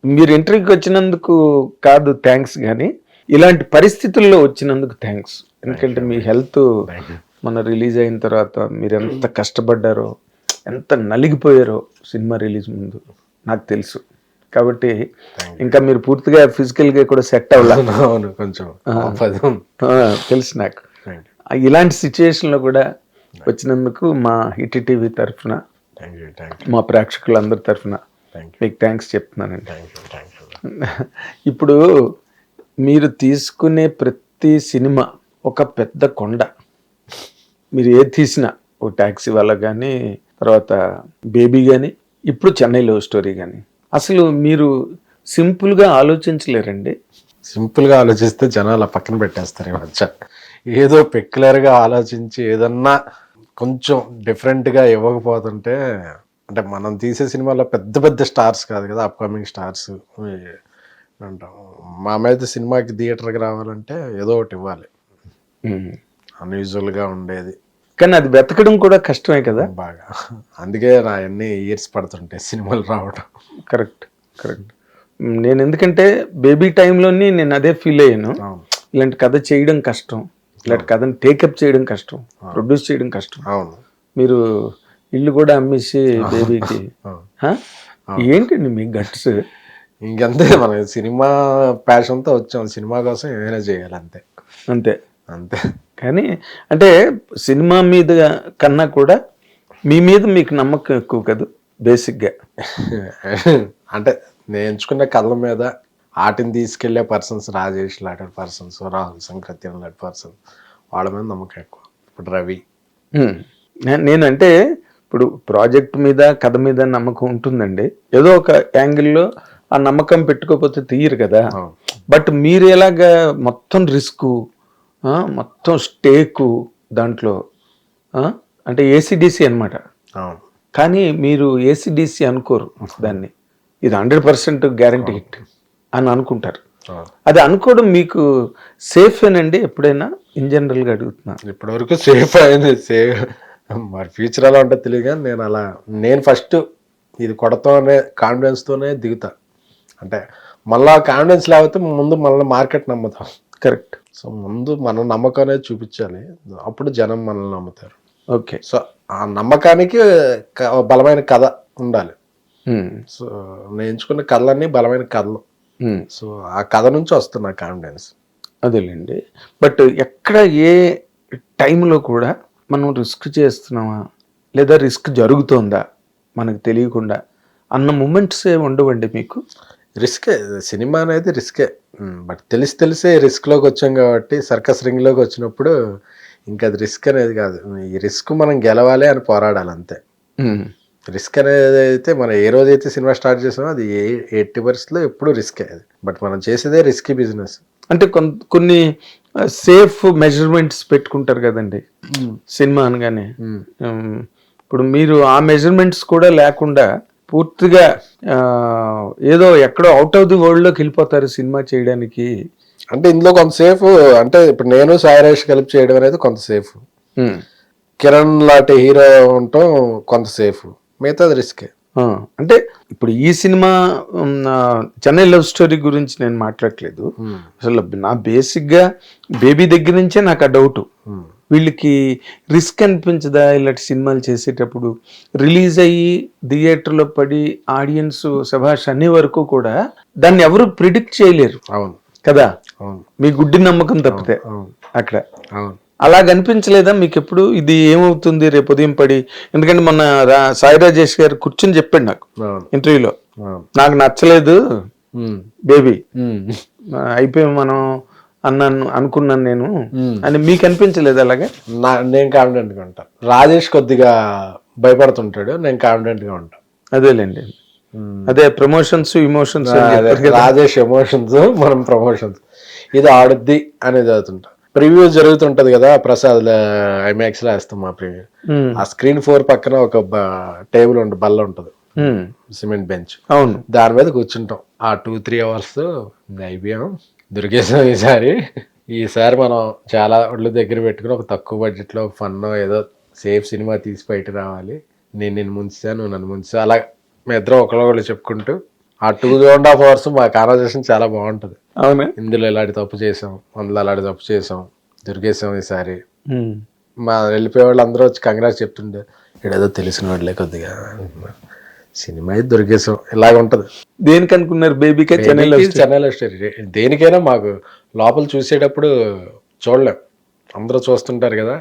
మీరు ఇంటర్వ్యూకి వచ్చినందుకు కాదు థ్యాంక్స్, కానీ ఇలాంటి పరిస్థితుల్లో వచ్చినందుకు థ్యాంక్స్. ఎందుకంటే మీ హెల్త్ మన రిలీజ్ అయిన తర్వాత మీరు ఎంత కష్టపడ్డారో, ఎంత నలిగిపోయారో సినిమా రిలీజ్ ముందు నాకు తెలుసు. కాబట్టి ఇంకా మీరు పూర్తిగా ఫిజికల్గా కూడా సెట్ అవ్వాలి. అవును, కొంచెం తెలుసు నాకు. ఇలాంటి సిచ్యుయేషన్లో కూడా వచ్చినందుకు మా హిట్ టీవీ తరఫున, మా ప్రేక్షకులందరి తరఫున మీకు థ్యాంక్స్ చెప్తున్నానండి. ఇప్పుడు మీరు తీసుకునే ప్రతి సినిమా ఒక పెద్ద కొండ. మీరు ఏది తీసినా, ఓ ట్యాక్సీ వల్ల కానీ, తర్వాత బేబీ కానీ, ఇప్పుడు చెన్నై లవ్ స్టోరీ కానీ, అసలు మీరు సింపుల్గా ఆలోచించలేరండి. సింపుల్గా ఆలోచిస్తే జనాలు పక్కన పెట్టేస్తారు. ఈ మధ్య ఏదో పెక్యులర్గా ఆలోచించి ఏదన్నా కొంచెం డిఫరెంట్గా ఇవ్వకపోతుంటే, అంటే మనం తీసే సినిమాలో పెద్ద పెద్ద స్టార్స్ కాదు కదా, అప్కమింగ్ స్టార్స్ అంటాం. మా మీద సినిమాకి థియేటర్కి రావాలంటే ఏదో ఒకటి ఇవ్వాలి, అన్యూజువల్గా ఉండేది. కానీ అది వెతకడం కూడా కష్టమే కదా బాగా. అందుకే నా అన్ని ఇయర్స్ పడుతుంటాయి సినిమాలు రావడం. కరెక్ట్. నేను ఎందుకంటే బేబీ టైంలోని నేను అదే ఫీల్ అయ్యాను. ఇలాంటి కథ చేయడం కష్టం, ఇలాంటి కథను టేకప్ చేయడం కష్టం, ప్రొడ్యూస్ చేయడం కష్టం. అవును, మీరు ఇల్లు కూడా అమ్మేసి బేబీకి ఏంటండి మీ గట్స్? ఇంకంతే, మన సినిమా ప్యాషన్తో వచ్చాం, సినిమా కోసం ఏమైనా చేయాలి, అంతే అంతే అంతే. కానీ అంటే సినిమా మీద కన్నా కూడా మీ మీద మీకు నమ్మకం ఎక్కువ కదా బేసిక్గా. అంటే నేను ఎంచుకున్న కథల మీద ఆటిని తీసుకెళ్లే పర్సన్స్, రాజేష్ లాంటి పర్సన్స్, రాహుల్ సంక్రత్యం లాంటి పర్సన్స్, వాళ్ళ మీద నమ్మకం ఎక్కువ. ఇప్పుడు రవి, నేనంటే ఇప్పుడు ప్రాజెక్ట్ మీద కథ మీద నమ్మకం ఉంటుందండి. ఏదో ఒక యాంగిల్లో ఆ నమ్మకం పెట్టుకోకపోతే తీయరు కదా. బట్ మీరు ఎలాగా మొత్తం రిస్క్, మొత్తం స్టేకు దాంట్లో, అంటే ఏసీడీసీ అనమాట. కానీ మీరు ఏసీడీసీ అనుకోరు దాన్ని, ఇది 100% గ్యారంటీ హిట్ అని అనుకుంటారు. అది అనుకోవడం మీకు సేఫేనండి ఎప్పుడైనా? ఇన్ జనరల్గా అడుగుతున్నా. ఇప్పటివరకు సేఫ్ అయింది. మరి ఫ్యూచర్ ఎలా ఉంటుందో తెలియదు, కానీ నేను ఫస్ట్ ఇది కొడతానే కాన్ఫిడెన్స్తోనే దిగుతా. అంటే మళ్ళీ కాన్ఫిడెన్స్ లేకపోతే ముందు మళ్ళీ మార్కెట్ నమ్ముతాం. కరెక్ట్. సో ముందు మనం నమ్మకం అనేది చూపించాలి, అప్పుడు జనం మనల్ని నమ్ముతారు. ఓకే. సో ఆ నమ్మకానికి బలమైన కథ ఉండాలి. సో నేను ఎంచుకున్న కథలన్నీ బలమైన కథలు. సో ఆ కథ నుంచి వస్తున్న కాన్ఫిడెన్స్. అదేలేండి. బట్ ఎక్కడ ఏ టైంలో కూడా మనం రిస్క్ చేస్తున్నామా లేదా రిస్క్ జరుగుతోందా మనకు తెలియకుండా అన్న మూమెంట్స్ ఉండవండి మీకు? రిస్కే, సినిమా అనేది రిస్కే. బట్ తెలిసే రిస్క్లోకి వచ్చాం కాబట్టి, సర్కస్ రింగ్లోకి వచ్చినప్పుడు ఇంకా అది రిస్క్ అనేది కాదు. ఈ రిస్క్ మనం గెలవాలి అని పోరాడాలి, అంతే. రిస్క్ అనేది అయితే మనం ఏ రోజైతే సినిమా స్టార్ట్ చేసామో అది 80% ఎప్పుడు రిస్కే అది. బట్ మనం చేసేదే రిస్కీ బిజినెస్. అంటే కొన్ని సేఫ్ మెజర్మెంట్స్ పెట్టుకుంటారు కదండి సినిమా అనగానే. ఇప్పుడు మీరు ఆ మెజర్మెంట్స్ కూడా లేకుండా పూర్తిగా ఏదో ఎక్కడో అవుట్ ఆఫ్ ది వరల్డ్లోకి వెళ్ళిపోతారు సినిమా చేయడానికి. అంటే ఇందులో కొంత సేఫ్, అంటే ఇప్పుడు నేను సాయిరాజ్ కలిపి చేయడం అనేది కొంత సేఫ్, కిరణ్ లాంటి హీరో ఉండటం కొంత సేఫ్, మిగతాది రిస్కే. అంటే ఇప్పుడు ఈ సినిమా చెన్నై లవ్ స్టోరీ గురించి నేను మాట్లాడట్లేదు. అసలు నా బేసిక్గా బేబీ దగ్గర నుంచే నాకు ఆ డౌట్, వీళ్ళకి రిస్క్ అనిపించదా ఇలాంటి సినిమాలు చేసేటప్పుడు? రిలీజ్ అయ్యి థియేటర్లో పడి ఆడియన్స్ శభాష్ అనే వరకు కూడా దాన్ని ఎవరు ప్రిడిక్ట్ చేయలేరు. అవును కదా, అవును, మీ గుడ్డి నమ్మకం తప్పితే అక్కడ. అవును, అలా కనిపించలేదా మీకు ఎప్పుడు ఇది ఏమవుతుంది రేపు ఉదయం పడి? ఎందుకంటే మొన్న సాయి రాజేష్ గారు కూర్చొని చెప్పాడు నాకు ఇంటర్వ్యూలో, నాకు నచ్చలేదు బేబీ, అయిపోయాం మనం అనుకున్నాను నేను అని. మీకు అనిపించలేదు అలాగే? నేను కాన్ఫిడెంట్గా ఉంటాను. రాజేష్ కొద్దిగా భయపడుతుంటాడు, నేను కాన్ఫిడెంట్గా ఉంటాను. అదేలేండి, అదే ప్రమోషన్స్ ఇమోషన్స్. రాజేష్ ఎమోషన్స్, మనం ప్రమోషన్స్. ఇది ఆడుద్ది అనేది అవుతుంటా. ప్రివ్యూ జరుగుతుంటది కదా ప్రసాద్, ఐమాక్స్ లో వేస్తాం మా ప్రివ్యూ. ఆ స్క్రీన్ 4 పక్కన ఒక టేబుల్ ఉంటుంది, బల్ల ఉంటుంది, సిమెంట్ బెంచ్. అవును, దాని మీద కూర్చుంటాం. ఆ 2-3 అవర్స్ అయిపోయాం, దొరికేసాం. ఈసారి మనం చాలా ఒళ్ళు దగ్గర పెట్టుకుని ఒక తక్కువ బడ్జెట్ లో ఫన్ ఏదో సేఫ్ సినిమా తీసి బయట రావాలి, నేను ముంచుతా, నువ్వు నన్ను ముంచుతా, అలా మీ ఇద్దరం ఒకళ్ళు చెప్పుకుంటూ ఆ 2.5 hours మా కాన్వర్సేషన్ చాలా బాగుంటది. అవునా? ఇందులో ఇలాంటి తప్పు చేసాం, అందులో అలాంటి తప్పు చేసాం, దొరికేసాం ఈసారి. మా వెళ్ళిపోయే వాళ్ళు అందరూ వచ్చి కంగ్రాట్స్ చెప్తుండే, ఇడేదో తెలిసిన వాళ్ళే కొద్దిగా సినిమా అయితే దొరికేసాం, ఇలాగ ఉంటది. దేనికి అనుకున్నారు బేబీకే? చెన్నైలో స్టోరీ. దేనికైనా మాకు లోపల చూసేటప్పుడు చూడలేం, అందరూ చూస్తుంటారు కదా,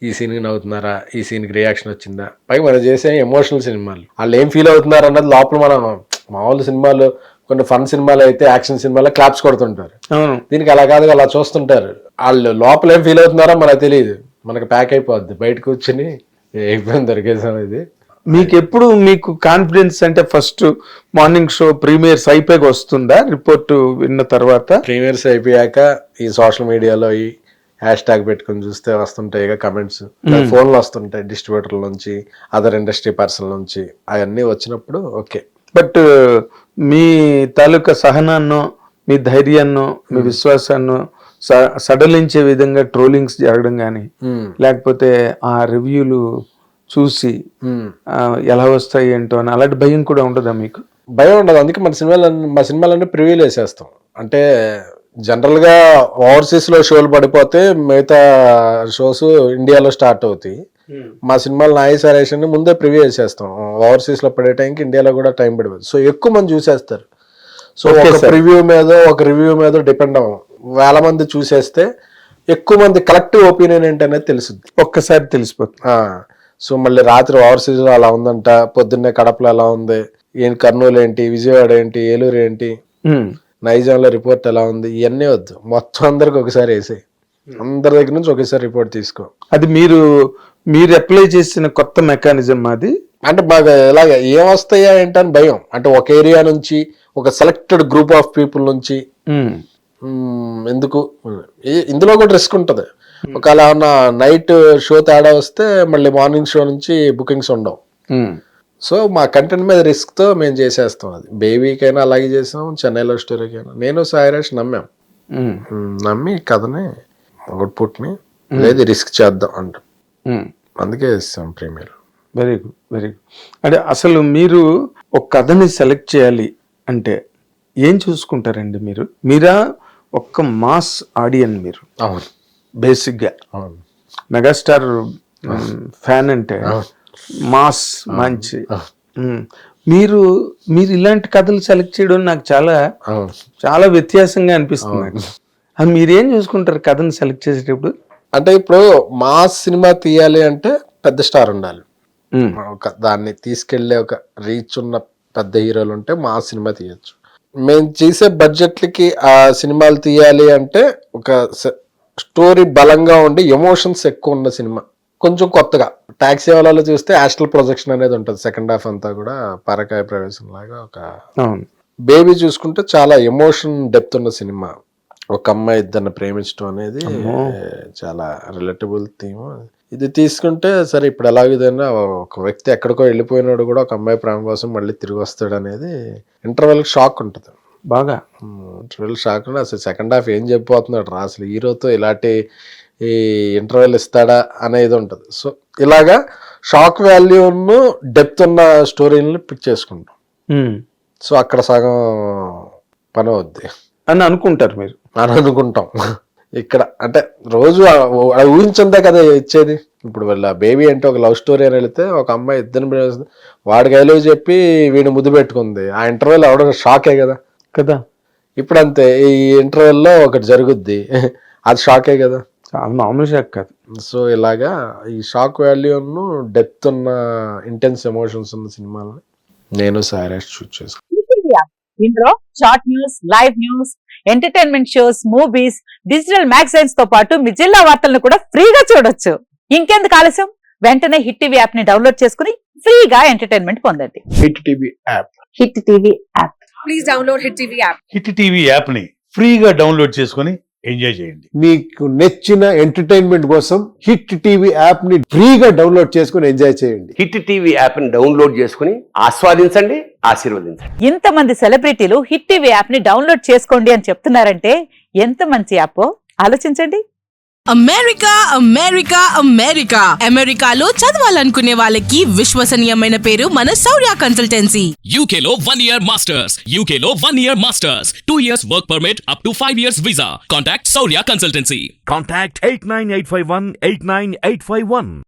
ఈ సీన్కి నవ్వుతున్నారా, ఈ సీన్కి రియాక్షన్ వచ్చిందా, పైగా మనం చేసే ఎమోషనల్ సినిమాలు వాళ్ళు ఏం ఫీల్ అవుతున్నారు అన్నది లోపల మనం. మామూలు సినిమాలు, కొన్ని ఫన్ సినిమాలు అయితే, యాక్షన్ సినిమాలో క్లాప్స్ కొడుతుంటారు, దీనికి అలా కాదు, అలా చూస్తుంటారు. వాళ్ళు లోపల ఏం ఫీల్ అవుతున్నారో మనకు తెలియదు, మనకు ప్యాక్ అయిపోద్ది, బయట కూర్చుని అయిపోయింది దొరికేసాం. ఇది మీకు ఎప్పుడు మీకు కాన్ఫిడెన్స్ అంటే ఫస్ట్ మార్నింగ్ షో ప్రీమియర్స్ అయిపోయాక వస్తుందా రిపోర్ట్ విన్న తర్వాత? ప్రీమియర్స్ అయిపోయాక ఈ సోషల్ మీడియాలో ఈ హ్యాష్ ట్యాగ్ పెట్టుకుని చూస్తే వస్తుంటాయి ఇక కమెంట్స్, ఫోన్లు వస్తుంటాయి డిస్ట్రిబ్యూటర్ల నుంచి, అదర్ ఇండస్ట్రీ పర్సన్ నుంచి, అవన్నీ వచ్చినప్పుడు ఓకే. బట్ మీ తాలూకా సహనాన్నో, మీ ధైర్యాన్నో, మీ విశ్వాసాన్నో సడలించే విధంగా ట్రోలింగ్స్ జరగడం కానీ, లేకపోతే ఆ రివ్యూలు చూసి ఎలా వస్తాయి ఏంటో అని అలాంటి భయం కూడా ఉండదా మీకు? భయం ఉండదు, అందుకే మా సినిమాలన్నీ ప్రివ్యూలు వేసేస్తాం. అంటే జనరల్గా ఓవర్సీస్లో షోలు పడిపోతే మిగతా షోస్ ఇండియాలో స్టార్ట్ అవుతాయి. మా సినిమాలు నాయి సరేషన్ ముందే ప్రివ్యూ వేసేస్తాం. ఓవర్సీస్లో పడే టైంకి ఇండియాలో కూడా టైం పడిపోతుంది, సో ఎక్కువ మంది చూసేస్తారు. సో ఒక రివ్యూ మీద డిపెండ్ అవ్వం, వేల మంది చూసేస్తే ఎక్కువ మంది కలెక్టివ్ ఒపీనియన్ ఏంటనేది తెలుస్తుంది, ఒక్కసారి తెలిసిపోతుంది. సో మళ్ళీ రాత్రి ఓవర్సీస్లో అలా ఉందంట, పొద్దున్నే కడపలో ఎలా ఉంది, కర్నూలు ఏంటి, విజయవాడ ఏంటి, ఏలూరు ఏంటి, నైజాంలో రిపోర్ట్ ఎలా ఉంది, ఇవన్నీ వద్దు, మొత్తం అందరికి ఒకసారి వేసి అందరి దగ్గర నుంచి ఒకేసారి రిపోర్ట్ తీసుకో. అది మీరు అప్లై చేసిన కొత్త మెకానిజం అది. అంటే బాగా ఇలాగ ఏమొస్తాయా ఏంటని భయం, అంటే ఒక ఏరియా నుంచి, ఒక సెలెక్టెడ్ గ్రూప్ ఆఫ్ పీపుల్ నుంచి, ఎందుకు ఇందులో కూడా రిస్క్ ఉంటుంది. ఒకవేళ ఏమన్నా నైట్ షో తేడా వస్తే మళ్ళీ మార్నింగ్ షో నుంచి బుకింగ్స్ ఉండవు. సో మా కంటెంట్ మీద రిస్క్ తో మేము చేసేస్తాం. అది బేబీకైనా అలాగే చేసాం, చెన్నైలో స్టోరీకైనా. నేను సాయిరాజ్ నమ్మి కథని అవుట్పుట్ని లేదు రిస్క్ చేద్దాం అంట, అందుకే ఇస్తాం premiere. Very good, very good. అంటే అసలు మీరు ఒక కథని సెలెక్ట్ చేయాలి అంటే ఏం చూసుకుంటారండి? మీరా ఒక్క మాస్ ఆడియన్ మీరు? అవును, బేసిక్గా మెగాస్టార్ ఫ్యాన్ అంటే మాస్ మంచి. మీరు ఇలాంటి కథలు సెలెక్ట్ చేయడం నాకు చాలా చాలా వ్యత్యాసంగా అనిపిస్తుంది. మీరేం చూసుకుంటారు కథను సెలెక్ట్ చేసేటప్పుడు? అంటే ఇప్పుడు మాస్ సినిమా తీయాలి అంటే పెద్ద స్టార్ ఉండాలి, దాన్ని తీసుకెళ్లే ఒక రీచ్ ఉన్న పెద్ద హీరోలు ఉంటే మాస్ సినిమా తీయచ్చు. మేము చేసే బడ్జెట్లకి ఆ సినిమాలు తీయాలి అంటే ఒక స్టోరీ బలంగా ఉండి ఎమోషన్స్ ఎక్కువ ఉన్న సినిమా, కొంచెం కొత్తగా. టాక్సీ వాళ్ళలో చూస్తే యాస్ట్రల్ ప్రొజెక్షన్ అనేది ఉంటుంది, సెకండ్ హాఫ్ అంతా కూడా పరకాయ ప్రవేశం లాగా. ఒక బేబీ చూసుకుంటే చాలా ఎమోషన్ డెప్త్ ఉన్న సినిమా. ఒక అమ్మాయి ఇద్దరిని ప్రేమించడం అనేది చాలా రిలేటబుల్ థీమ్. ఇది తీసుకుంటే సరే ఇప్పుడు ఎలాగైనా ఒక వ్యక్తి ఎక్కడికో వెళ్ళిపోయినాడు కూడా ఒక అమ్మాయి ప్రేమ కోసం మళ్ళీ తిరిగి వస్తాడు అనేది ఇంటర్వెల్ షాక్ ఉంటుంది బాగా. ఇంటర్వెల్ షాక్ ఉంటే అసలు సెకండ్ హాఫ్ ఏం చెప్పిపోతున్నాడు రా, అసలు హీరోతో ఇలాంటి ఈ ఇంటర్వెల్ ఇస్తాడా అనేది ఉంటుంది. సో ఇలాగా షాక్ వాల్యూను డెప్త్ ఉన్న స్టోరీని పిక్ చేసుకుంటాం. సో అక్కడ సగం పని అవుద్ది అని అనుకుంటారు మీరు? అని అనుకుంటాం. ఇక్కడ అంటే రోజు ఊహించందే కదా ఇచ్చేది. ఇప్పుడు వాళ్ళ బేబీ అంటే ఒక లవ్ స్టోరీ అని వెళితే ఒక అమ్మాయి ఇద్దరిని వాడికి ఐలవ్ చెప్పి వీడిని ముద్దు పెట్టుకుంది, ఆ ఇంటర్వెల్ అవడం షాకే కదా. ఇప్పుడు అంతే, ఈ ఇంటర్వెల్లో ఒకటి జరుగుద్ది, అది షాకే కదా, మామూలు షాక్ కాదు. సో ఇలాగా ఈ షాక్ వాల్యూను డెప్త్ ఉన్న ఇంటెన్స్ ఎమోషన్స్ ఉన్న సినిమాలని నేను సాయిరాజ్ చూస్ చేసుకున్నాను. ఇందులో short news, live news, entertainment shows, movies, digital magazines తో పాటు మీ జిల్లా వార్తలను కూడా ఫ్రీగా చూడొచ్చు. ఇంకెందుకు ఆలస్యం, వెంటనే హిట్ టీవీ యాప్ ని డౌన్లోడ్ చేసుకుని ఫ్రీగా ఎంటర్టైన్మెంట్ పొందండి. Hit TV app. Hit TV app. Please download hit TV app. Hit TV app ని ఫ్రీగా డౌన్లోడ్ చేసుకుని ఎంజాయ్ చేయండి. మీకు నచ్చిన ఎంటర్టైన్మెంట్ కోసం హిట్ టీవీ యాప్ ని ఫ్రీగా డౌన్లోడ్ చేసుకుని ఎంజాయ్ చేయండి. హిట్ టీవీ యాప్ ని డౌన్లోడ్ చేసుకుని ఆస్వాదించండి, ఆశీర్వదించండి. ఇంతమంది సెలబ్రిటీలు హిట్ టీవీ యాప్ ని డౌన్లోడ్ చేసుకోండి అని చెప్తున్నారంటే ఎంత మంచి యాప్ ఆలోచించండి. అమెరికా అమెరికా అమెరికా అమెరికాలో చదవాలనుకునే వాళ్ళకి విశ్వసనీయమైన పేరు మన శౌర్య consultancy. UK Law 1 Year Masters. UK Law 1 Year Masters. 2 years work permit up to 5 years visa. Contact Saurya Consultancy. Contact 89851 89851.